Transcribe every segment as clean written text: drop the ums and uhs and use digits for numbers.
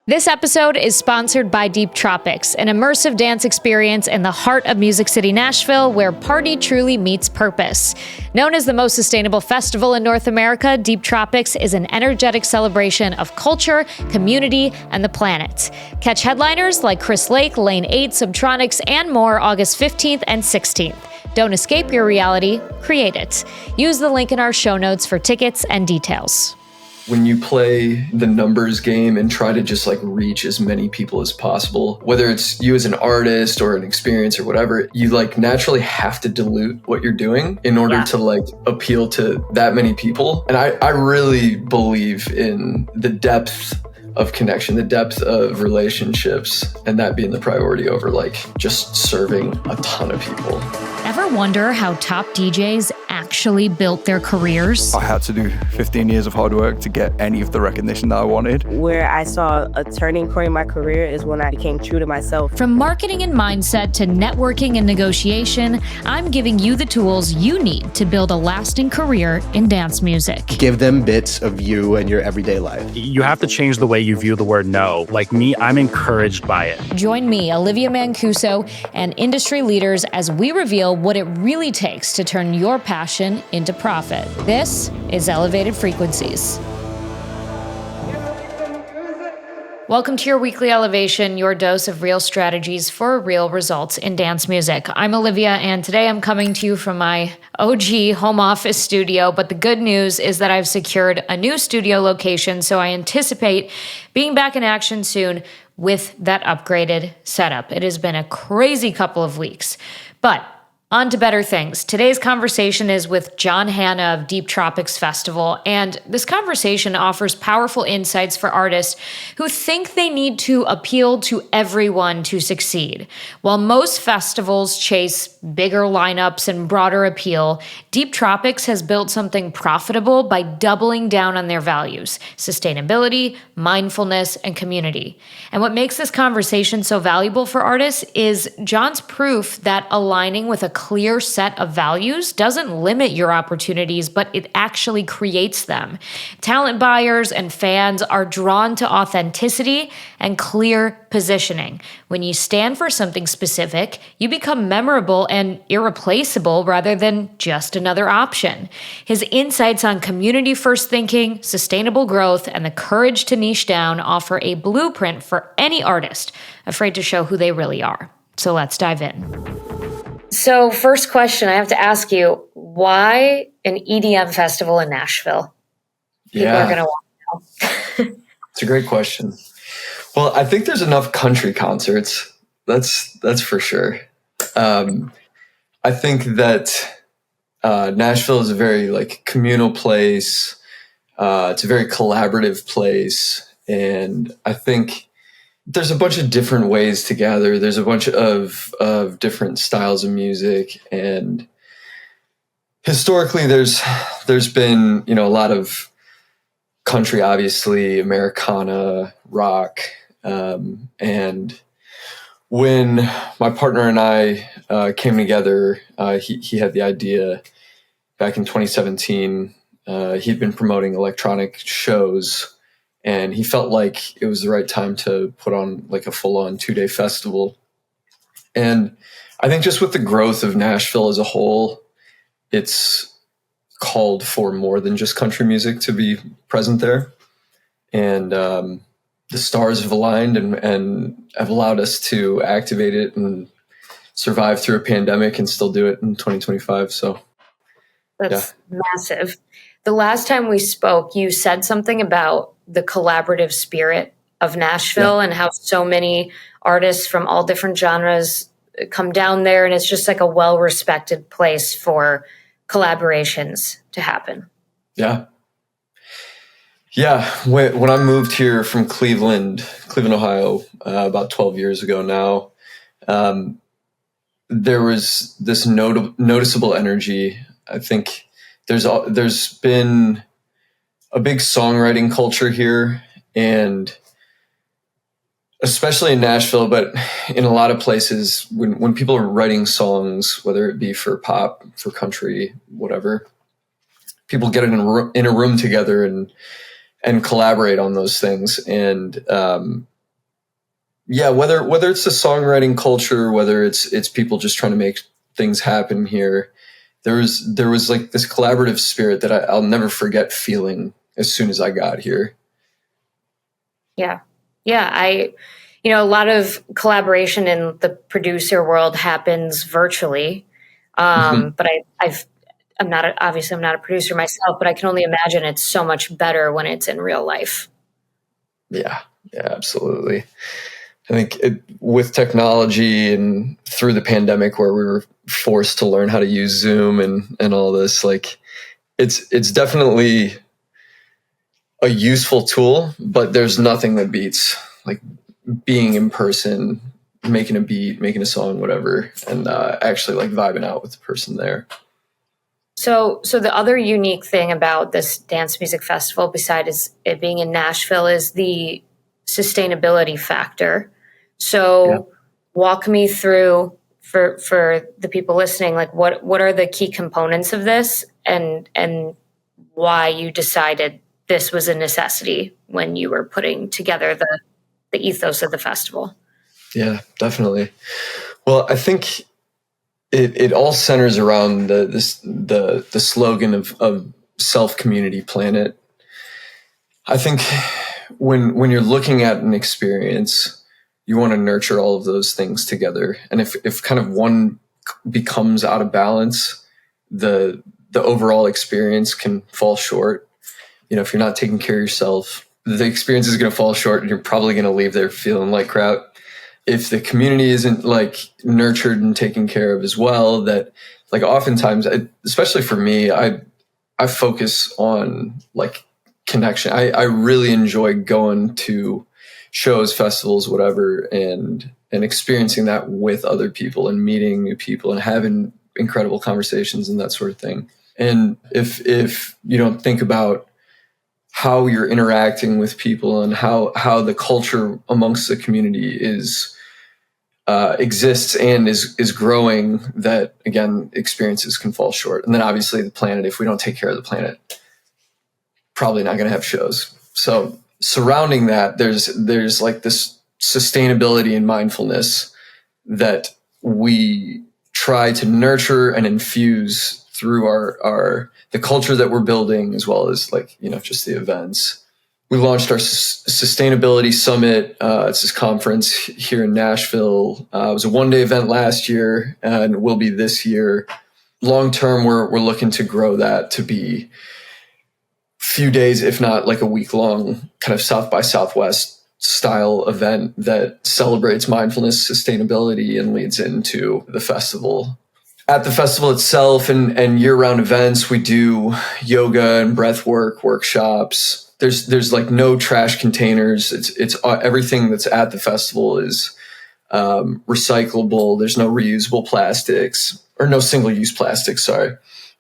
This episode is sponsored by Deep Tropics, an immersive dance experience in the heart of Music City, Nashville, where party truly meets purpose. Known as the most sustainable festival in North America, Deep Tropics is an energetic celebration of culture, community, and the planet. Catch headliners like Chris Lake, Lane 8, Subtronics, and more August 15th and 16th. Don't escape your reality, create it. Use the link in our show notes for tickets and details. When you play the numbers game and try to just reach as many people as possible, whether it's you as an artist or an experience or whatever, you naturally have to dilute what you're doing in order to appeal to that many people. And I really believe in the depth of connection, the depth of relationships, and that being the priority over just serving a ton of people. Ever wonder how top DJs actually built their careers? I had to do 15 years of hard work to get any of the recognition that I wanted. Where I saw a turning point in my career is when I became true to myself. From marketing and mindset to networking and negotiation, I'm giving you the tools you need to build a lasting career in dance music. Give them bits of you and your everyday life. You have to change the way you view the word no. Like me, I'm encouraged by it. Join me, Olivia Mancuso, and industry leaders as we reveal what it really takes to turn your passion into profit. This is Elevated Frequencies. Welcome to your weekly elevation, your dose of real strategies for real results in dance music. I'm Olivia, and today I'm coming to you from my OG home office studio, but the good news is that I've secured a new studio location, so I anticipate being back in action soon with that upgraded setup. It has been a crazy couple of weeks, but on to better things. Today's conversation is with John Hanna of Deep Tropics Festival, and this conversation offers powerful insights for artists who think they need to appeal to everyone to succeed. While most festivals chase bigger lineups and broader appeal, Deep Tropics has built something profitable by doubling down on their values: sustainability, mindfulness, and community. And what makes this conversation so valuable for artists is John's proof that aligning with a clear set of values doesn't limit your opportunities, but it actually creates them. Talent buyers and fans are drawn to authenticity and clear positioning. When you stand for something specific, you become memorable and irreplaceable rather than just another option. His insights on community-first thinking, sustainable growth, and the courage to niche down offer a blueprint for any artist afraid to show who they really are. So let's dive in. So first question I have to ask you, why an EDM festival in Nashville? People are going to want to know. It's a great question. Well, I think there's enough country concerts. That's for sure. I think that Nashville is a very communal place. It's a very collaborative place. And I think there's a bunch of different ways to gather. There's a bunch of different styles of music, and historically, there's been a lot of country, obviously, Americana, rock, and when my partner and I came together, he had the idea back in 2017. He'd been promoting electronic shows, and he felt like it was the right time to put on a full-on 2-day festival. And I think just with the growth of Nashville as a whole, it's called for more than just country music to be present there. And the stars have aligned and have allowed us to activate it and survive through a pandemic and still do it in 2025. So that's massive. The last time we spoke, you said something about the collaborative spirit of Nashville and how so many artists from all different genres come down there, and it's just a well-respected place for collaborations to happen. Yeah. When I moved here from Cleveland, Ohio, about 12 years ago now, there was this noticeable energy. I think there's been a big songwriting culture here, and especially in Nashville, but in a lot of places, when people are writing songs, whether it be for pop, for country, whatever, people get in a room together and collaborate on those things. And yeah, whether it's the songwriting culture, whether it's people just trying to make things happen here, there was like this collaborative spirit that I'll never forget feeling as soon as I got here. Yeah. Yeah. A lot of collaboration in the producer world happens virtually. But I'm not a producer myself, but I can only imagine it's so much better when it's in real life. Yeah, absolutely. I think with technology and through the pandemic where we were forced to learn how to use Zoom and all this, like it's definitely a useful tool, but there's nothing that beats like being in person, making a beat, making a song, whatever, and actually like vibing out with the person there. So the other unique thing about this dance music festival, besides it being in Nashville, is the sustainability factor. So walk me through for the people listening, like what are the key components of this and why you decided this was a necessity when you were putting together the ethos of the festival? Yeah, definitely. Well, I think it all centers around the slogan of self, community, planet. I think when you're looking at an experience, you want to nurture all of those things together. And if kind of one becomes out of balance, the overall experience can fall short. If you're not taking care of yourself, the experience is going to fall short and you're probably going to leave there feeling like crap. If the community isn't like nurtured and taken care of as well, that like oftentimes, especially for me, I focus on like connection. I really enjoy going to shows, festivals, whatever, and experiencing that with other people and meeting new people and having incredible conversations and that sort of thing. And if you don't think about how you're interacting with people and how the culture amongst the community exists and is growing, that again, experiences can fall short. And then obviously the planet, if we don't take care of the planet, probably not going to have shows. So surrounding that, there's like this sustainability and mindfulness that we try to nurture and infuse through the culture that we're building, as well as like, just the events. We launched our sustainability summit. It's this conference here in Nashville. It was a one-day event last year and will be this year. Long term, we're looking to grow that to be few days, if not like a week-long kind of South by Southwest style event that celebrates mindfulness, sustainability, and leads into the festival. At the festival itself and year-round events, we do yoga and breath work workshops. There's like no trash containers. It's everything that's at the festival is recyclable. There's no reusable plastics or no single-use plastics. Sorry.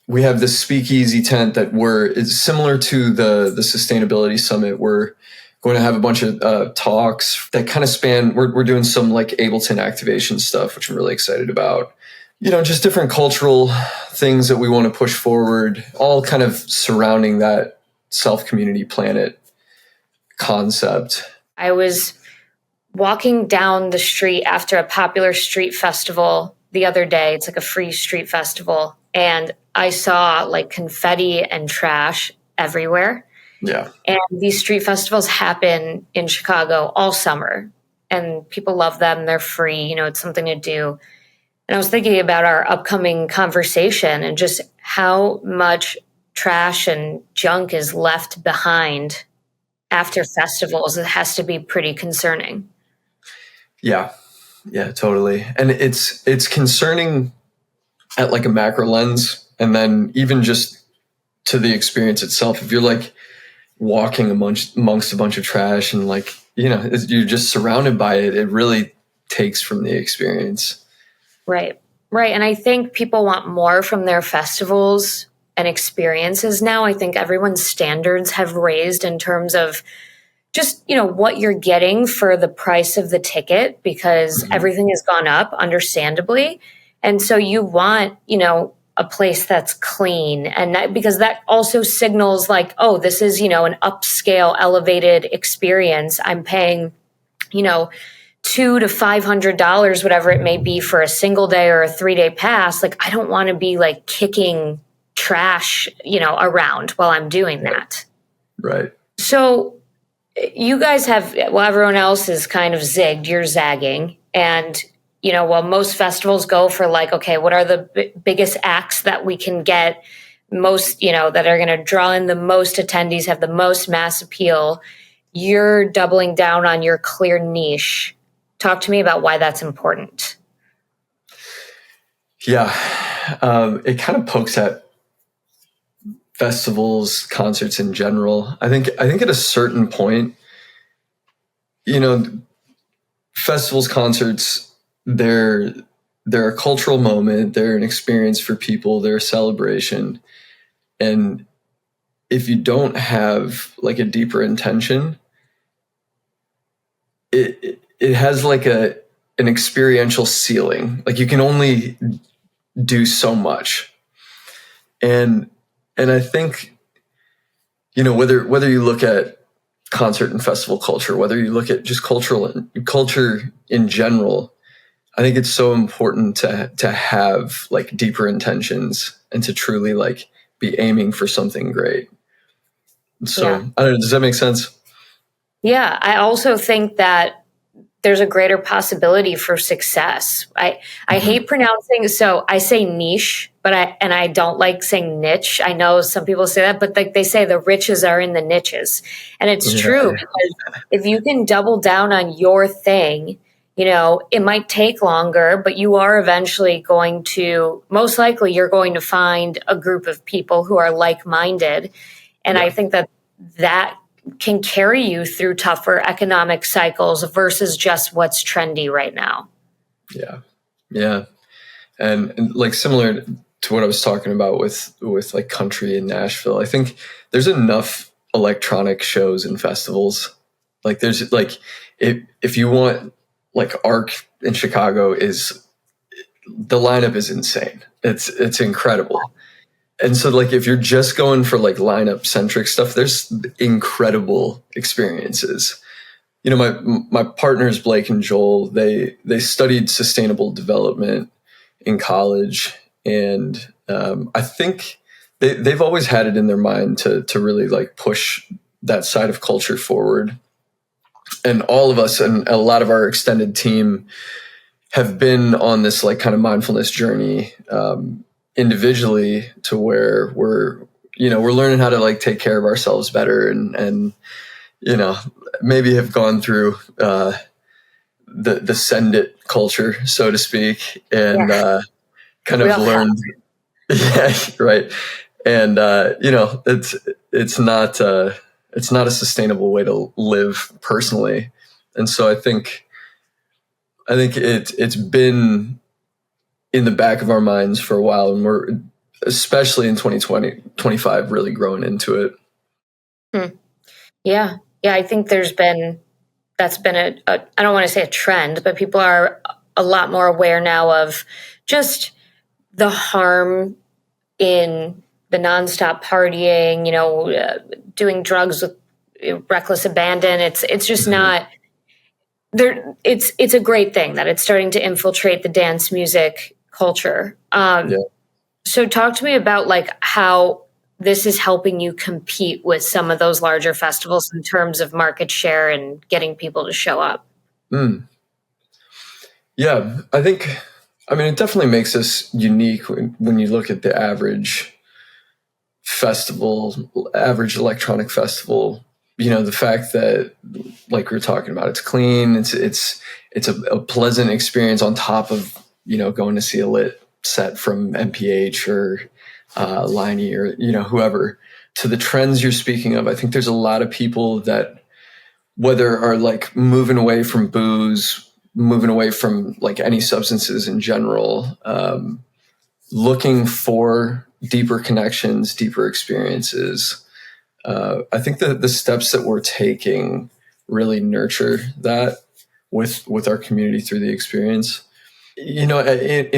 We have this speakeasy tent that is similar to the sustainability summit. We're going to have a bunch of talks that kind of span. We're doing some like Ableton activation stuff, which I'm really excited about. Just different cultural things that we want to push forward, all kind of surrounding that self-community planet concept. I was walking down the street after a popular street festival the other day. It's like a free street festival. And I saw like confetti and trash everywhere. Yeah. And these street festivals happen in Chicago all summer. And people love them. They're free. It's something to do. And I was thinking about our upcoming conversation and just how much trash and junk is left behind after festivals. It has to be pretty concerning. Yeah, totally. And it's concerning at like a macro lens, and then even just to the experience itself. If you're like walking amongst a bunch of trash and like, you're just surrounded by it, it really takes from the experience. Right. And I think people want more from their festivals and experiences now. I think everyone's standards have raised in terms of just, what you're getting for the price of the ticket, because everything has gone up, understandably. And so you want, a place that's clean, and because that also signals like, oh, this is, an upscale, elevated experience. I'm paying, $200 to $500, whatever it may be, for a single day or a 3-day pass, like I don't want to be like kicking trash, around while I'm doing that. Right. So you guys have, well, everyone else is kind of zigged, you're zagging. And, while most festivals go for like, okay, what are the biggest acts that we can get most, that are going to draw in the most attendees, have the most mass appeal, you're doubling down on your clear niche. Talk to me about why that's important. Yeah. It kind of pokes at festivals, concerts in general. I think at a certain point, festivals, concerts, they're a cultural moment. They're an experience for people. They're a celebration. And if you don't have like a deeper intention, it has like an experiential ceiling. Like you can only do so much. And I think, whether you look at concert and festival culture, whether you look at just culture in general, I think it's so important to have like deeper intentions and to truly like be aiming for something great. So yeah. I don't know, does that make sense? Yeah. I also think that there's a greater possibility for success. I hate pronouncing, so I say niche, but I don't like saying niche. I know some people say that, but like they say the riches are in the niches. And it's true, because if you can double down on your thing, it might take longer, but you are eventually going to, most likely you're going to find a group of people who are like-minded. And I think that can carry you through tougher economic cycles versus just what's trendy right now. Yeah. Yeah. And like similar to what I was talking about with like country in Nashville, I think there's enough electronic shows and festivals. Like there's like, if you want like ARC in Chicago, the lineup is insane. It's incredible. And so like, if you're just going for like lineup centric stuff, there's incredible experiences. My partners, Blake and Joel, they studied sustainable development in college. And I think they've always had it in their mind to really like push that side of culture forward. And all of us and a lot of our extended team have been on this like kind of mindfulness journey, individually, to where we're learning how to like take care of ourselves better and maybe have gone through the send it culture, so to speak, and kind of learned right. And it's not a sustainable way to live personally. And so I think it's been in the back of our minds for a while, and we're especially in 2020, 25 really growing into it. Yeah. I think that's been a I don't want to say a trend, but people are a lot more aware now of just the harm in the nonstop partying, doing drugs with reckless abandon. It's just not there. It's a great thing that it's starting to infiltrate the dance music culture. So talk to me about like how this is helping you compete with some of those larger festivals in terms of market share and getting people to show up. Yeah, it definitely makes us unique when you look at the average festival, average electronic festival. The fact that, like we were talking about, it's clean, it's a pleasant experience on top of, going to see a lit set from MPH or Liney or, whoever. To the trends you're speaking of, I think there's a lot of people that whether are like moving away from booze, moving away from like any substances in general, looking for deeper connections, deeper experiences. I think that the steps that we're taking really nurture that with our community through the experience. In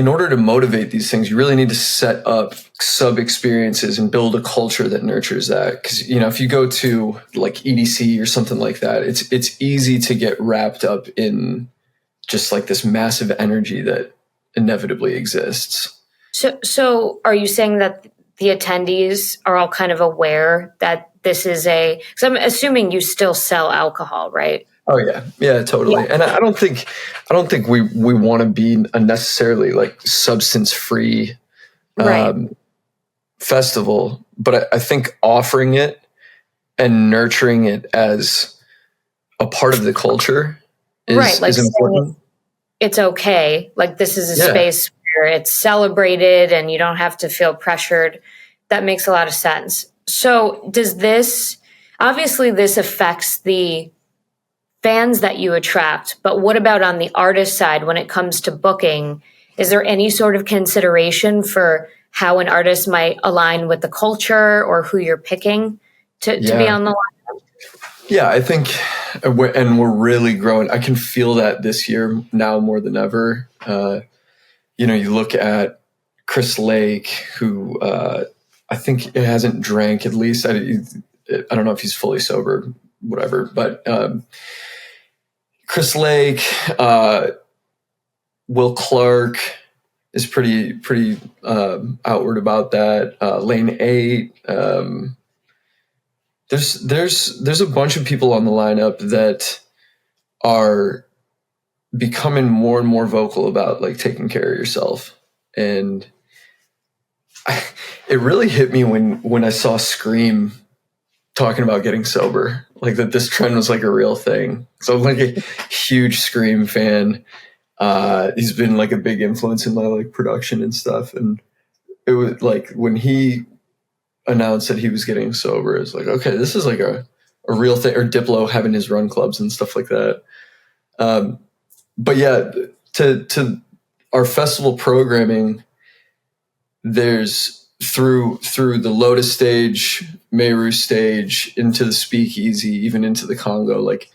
order to motivate these things, you really need to set up sub experiences and build a culture that nurtures that. Because, if you go to like EDC or something like that, it's easy to get wrapped up in just like this massive energy that inevitably exists. So are you saying that the attendees are all kind of aware that this is because I'm assuming you still sell alcohol, right? Oh yeah, totally. Yeah. And I don't think we want to be a necessarily like substance free Right. festival, but I think offering it and nurturing it as a part of the culture Right. Like is important. it's okay. Like this is a Yeah. space where it's celebrated and you don't have to feel pressured. That makes a lot of sense. So does this, obviously this affects the fans that you attract, but what about on the artist side when it comes to booking? Is there any sort of consideration for how an artist might align with the culture or who you're picking to be on the line? Yeah, I think, we're really growing. I can feel that this year now more than ever. You look at Chris Lake, who I think hasn't drank, at least. I don't know if he's fully sober, whatever. But Chris Lake, Will Clark is pretty outward about that. Lane 8. There's a bunch of people on the lineup that are becoming more and more vocal about like taking care of yourself. And it really hit me when I saw Scream talking about getting sober, like that this trend was like a real thing. So I'm like a huge Scream fan. He's been like a big influence in my like production and stuff. And it was like when he announced that he was getting sober, it's like, okay, this is like a real thing. Or Diplo having his run clubs and stuff like that. But yeah, to our festival programming, there's through the Lotus stage, Meru stage, into the Speakeasy, even into the Congo, like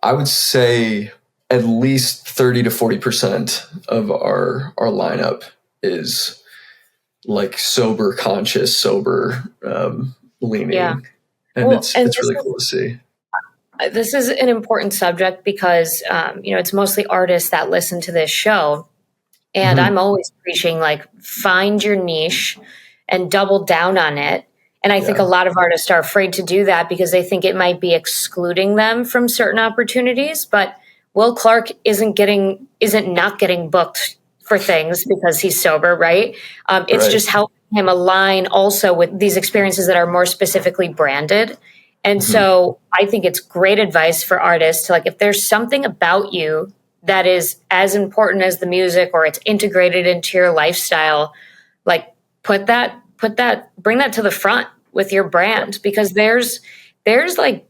I would say at least 30 to 40% of our lineup is like sober conscious, sober leaning. Yeah. And it's really cool to see. This is an important subject because, it's mostly artists that listen to this show. And I'm always preaching, like, find your niche and double down on it. And I think a lot of artists are afraid to do that because they think it might be excluding them from certain opportunities. But Will Clark isn't not getting booked for things because he's sober, right? It's just helping him align also with these experiences that are more specifically branded. And so I think it's great advice for artists to, like, if there's something about you that is as important as the music or it's integrated into your lifestyle, like bring that to the front with your brand, because there's like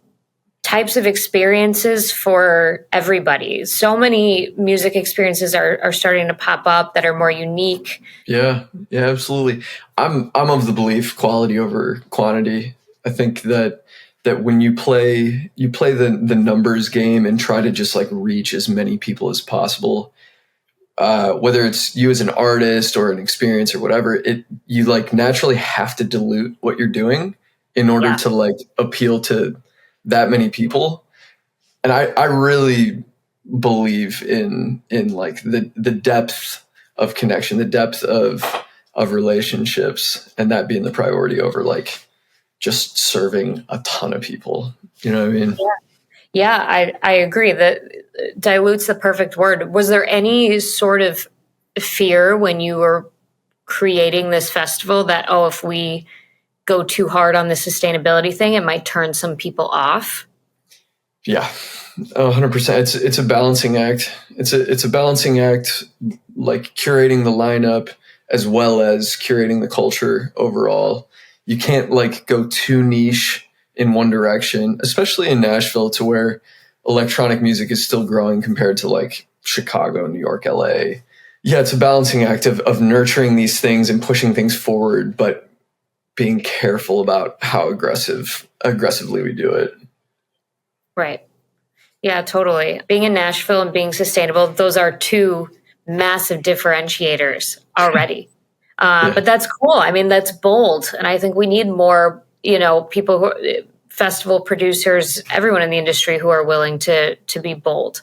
types of experiences for everybody. So many music experiences are starting to pop up that are more unique. Yeah, absolutely. I'm of the belief quality over quantity. I think that when you play the numbers game and try to just like reach as many people as possible, whether it's you as an artist or an experience or whatever, you like naturally have to dilute what you're doing in order to like appeal to that many people. And I really believe in like the depth of connection, the depth of relationships, and that being the priority over like just serving a ton of people. You know what I mean? Yeah, I agree that dilute's the perfect word. Was there any sort of fear when you were creating this festival that, if we go too hard on the sustainability thing, it might turn some people off? Yeah, 100%. It's a balancing act. It's a balancing act, like curating the lineup as well as curating the culture overall. You can't like go too niche in one direction, especially in Nashville, to where electronic music is still growing compared to like Chicago, New York, LA. Yeah, it's a balancing act of nurturing these things and pushing things forward, but being careful about how aggressively we do it. Right. Yeah, totally. Being in Nashville and being sustainable, those are two massive differentiators already. But that's cool. I mean, that's bold. And I think we need more, people, festival producers, everyone in the industry who are willing to be bold.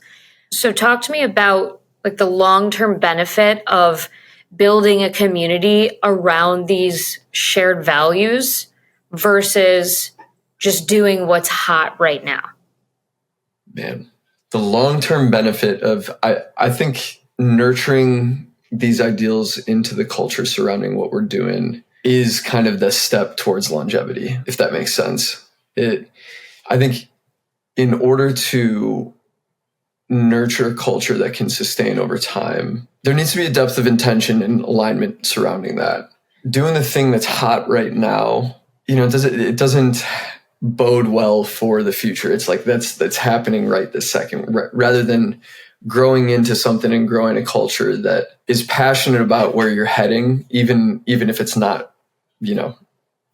So talk to me about like the long-term benefit of building a community around these shared values versus just doing what's hot right now. Man, the long-term benefit of, I think nurturing these ideals into the culture surrounding what we're doing is kind of the step towards longevity, if that makes sense. I think in order to nurture a culture that can sustain over time, there needs to be a depth of intention and alignment surrounding that. Doing the thing that's hot right now, it doesn't bode well for the future. It's like that's happening right this second, rather than growing into something and growing a culture that is passionate about where you're heading, even if it's not,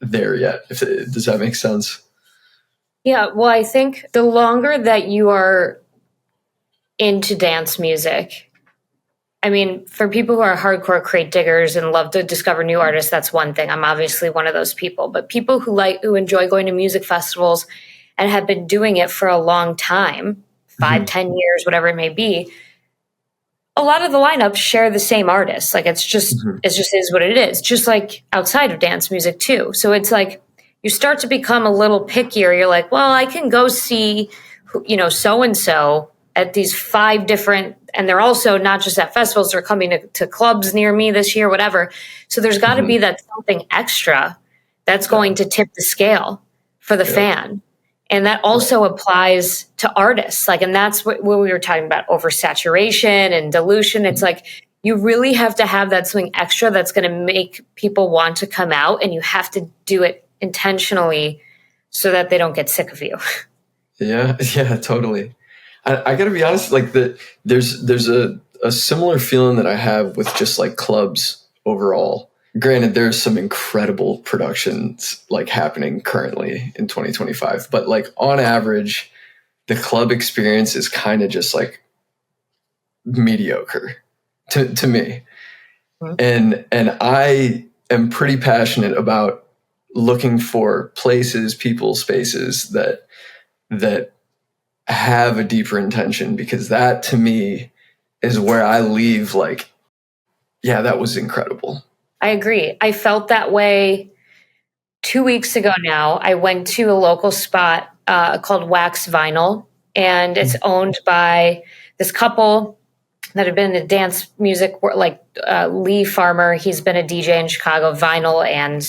there yet. Does that make sense? Yeah, well, I think the longer that you are into dance music, I mean, for people who are hardcore crate diggers and love to discover new artists, that's one thing. I'm obviously one of those people. But people who enjoy going to music festivals and have been doing it for a long time, 5, 10 years, whatever it may be, a lot of the lineups share the same artists. Like it just is what it is. Just like outside of dance music too. So it's like you start to become a little pickier. You're like, well, I can go see, so and so at these 5 different, and they're also not just at festivals, they're coming to clubs near me this year, whatever. So there's got to be that something extra that's going to tip the scale for the fan. And that also applies to artists. And that's what we were talking about, oversaturation and dilution. It's like, you really have to have that something extra that's going to make people want to come out, and you have to do it intentionally so that they don't get sick of you. Yeah, totally. I got to be honest, there's a similar feeling that I have with just like clubs overall. Granted, there's some incredible productions happening currently in 2025, but on average, the club experience is kind of just mediocre to me. And I am pretty passionate about looking for places, people, spaces that have a deeper intention, because that to me is where I leave that was incredible. I agree. I felt that way 2 weeks ago now. I went to a local spot called Wax Vinyl, and it's owned by this couple that have been in the dance music, Lee Farmer. He's been a DJ in Chicago, vinyl and,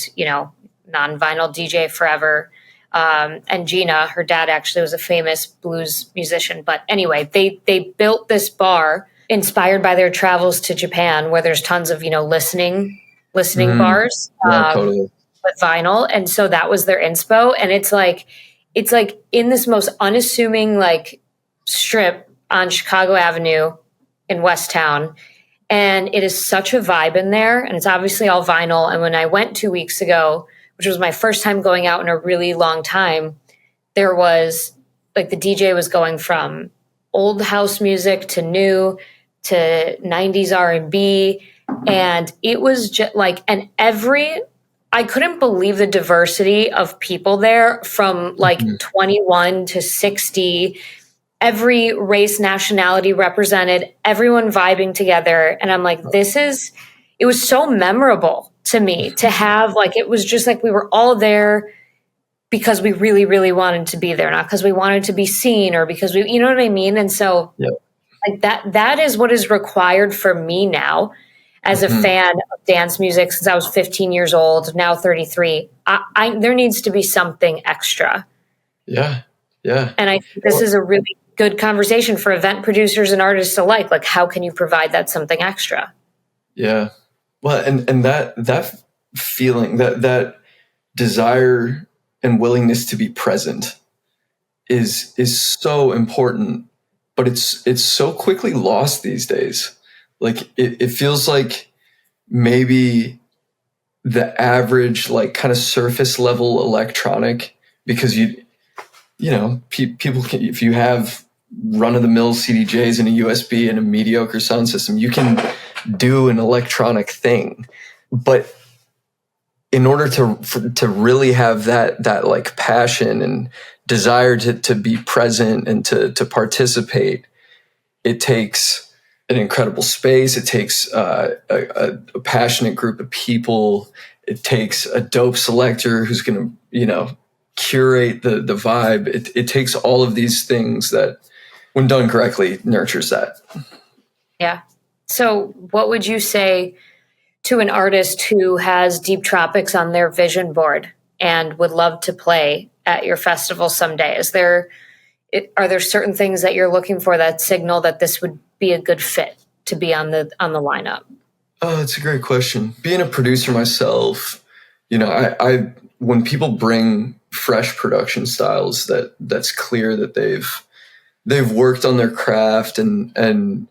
non-vinyl DJ forever. And Gina, her dad actually was a famous blues musician. But anyway, they built this bar inspired by their travels to Japan, where there's tons of, listening bars Totally. with vinyl. And so that was their inspo. And it's like in this most unassuming strip on Chicago Avenue in West Town. And it is such a vibe in there. And it's obviously all vinyl. And when I went 2 weeks ago, which was my first time going out in a really long time, there was the DJ was going from old house music to new to 90s R&B. And it was just I couldn't believe the diversity of people there from 21 to 60, every race, nationality represented, everyone vibing together. And I'm like, it was so memorable to me to have, it was just we were all there because we really, really wanted to be there, not because we wanted to be seen or because you know what I mean? And so that is what is required for me now as a fan of dance music since I was 15 years old, now 33. There needs to be something extra. Yeah. Yeah. And I think this is a really good conversation for event producers and artists alike. How can you provide that something extra? Yeah. Well, and that feeling, that desire and willingness to be present is so important, but it's so quickly lost these days. It feels like maybe the average kind of surface level electronic, because people can, if you have run of the mill CDJs and a USB and a mediocre sound system, you can do an electronic thing. But in order to really have that passion and desire to be present and to participate, it takes an incredible space. It takes a passionate group of people. It takes a dope selector who's going to, curate the vibe. It takes all of these things that, when done correctly, nurtures that. Yeah. So what would you say to an artist who has Deep Tropics on their vision board and would love to play at your festival someday? Are there certain things that you're looking for that signal that this would be a good fit to be on the lineup? Oh, that's a great question. Being a producer myself, I when people bring fresh production styles that's clear that they've worked on their craft and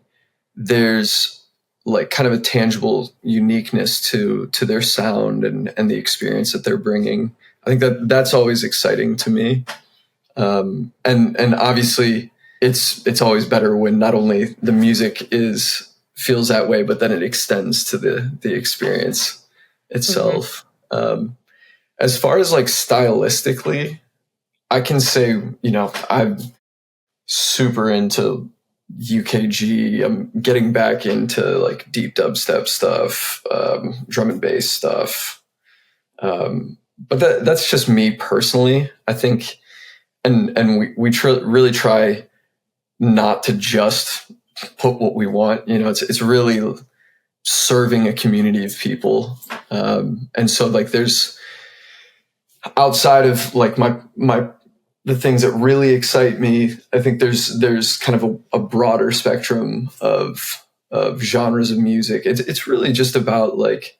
there's like kind of a tangible uniqueness to their sound and the experience that they're bringing. I think that's always exciting to me. And obviously it's always better when not only the music feels that way, but then it extends to the experience itself. Mm-hmm. As far as like stylistically, I can say, I'm super into UKG. I'm getting back into like deep dubstep stuff, drum and bass stuff. But that's just me personally. I think, and we really try not to just put what we want. It's really serving a community of people. And so like there's outside of like the things that really excite me, I think there's kind of a broader spectrum of genres of music. It's really just about like,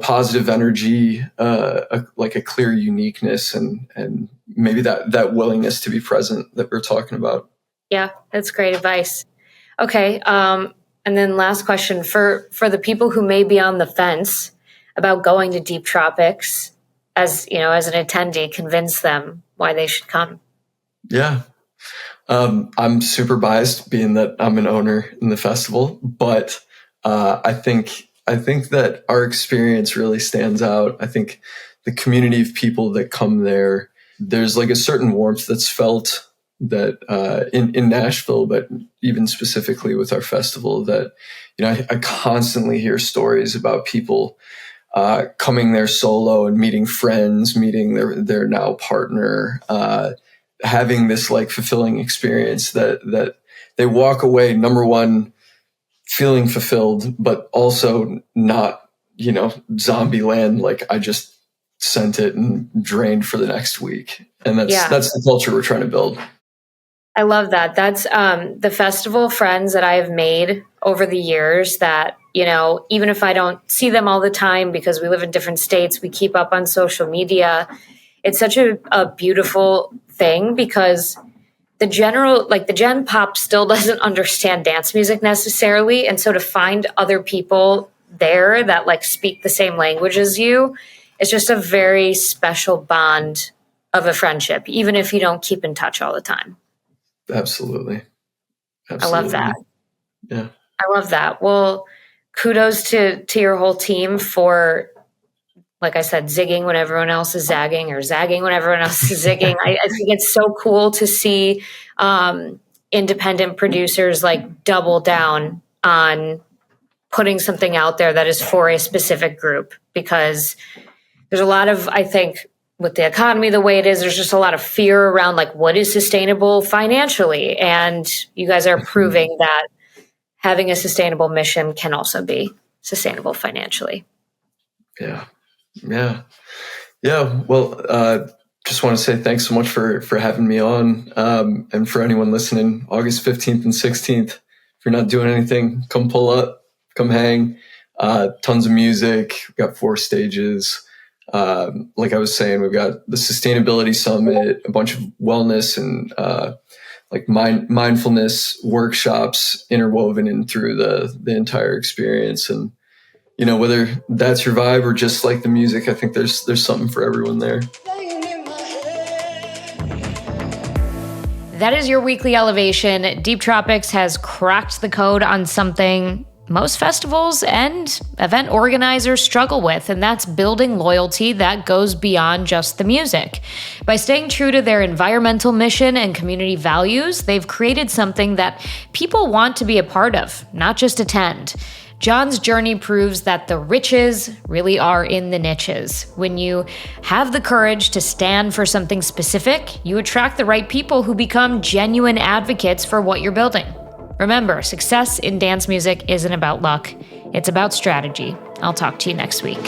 positive energy, like a clear uniqueness and maybe that willingness to be present that we're talking about. Yeah, that's great advice. Okay. And then last question for the people who may be on the fence about going to Deep Tropics, as an attendee, convince them why they should come. Yeah. I'm super biased being that I'm an owner in the festival, but I think that our experience really stands out. I think the community of people that come there's like a certain warmth that's felt that in Nashville, but even specifically with our festival that, I constantly hear stories about people coming there solo and meeting friends, meeting their now partner, having this like fulfilling experience that they walk away, number one, feeling fulfilled, but also not, zombie land. Like I just sent it and drained for the next week. And that's the culture we're trying to build. I love that. That's the festival friends that I have made over the years that, even if I don't see them all the time because we live in different states, we keep up on social media. It's such a beautiful thing because the gen pop still doesn't understand dance music necessarily. And so to find other people there that like speak the same language as you, it's just a very special bond of a friendship, even if you don't keep in touch all the time. Absolutely. I love that. Yeah. I love that. Well, kudos to your whole team for, like I said, zigging when everyone else is zagging or zagging when everyone else is zigging. I think it's so cool to see independent producers like double down on putting something out there that is for a specific group, because there's a lot of, I think, with the economy the way it is, there's just a lot of fear around like what is sustainable financially. And you guys are proving that having a sustainable mission can also be sustainable financially. Yeah. Well, just want to say thanks so much for having me on. And for anyone listening, August 15th and 16th, if you're not doing anything, come pull up, come hang. Tons of music. We've got 4 stages. Like I was saying, we've got the Sustainability Summit, a bunch of wellness and like mindfulness workshops interwoven in through the entire experience. And whether that's your vibe or just like the music, I think there's something for everyone there. That is your weekly elevation. Deep Tropics has cracked the code on something most festivals and event organizers struggle with, and that's building loyalty that goes beyond just the music. By staying true to their environmental mission and community values, they've created something that people want to be a part of, not just attend. John's journey proves that the riches really are in the niches. When you have the courage to stand for something specific, you attract the right people who become genuine advocates for what you're building. Remember, success in dance music isn't about luck, it's about strategy. I'll talk to you next week.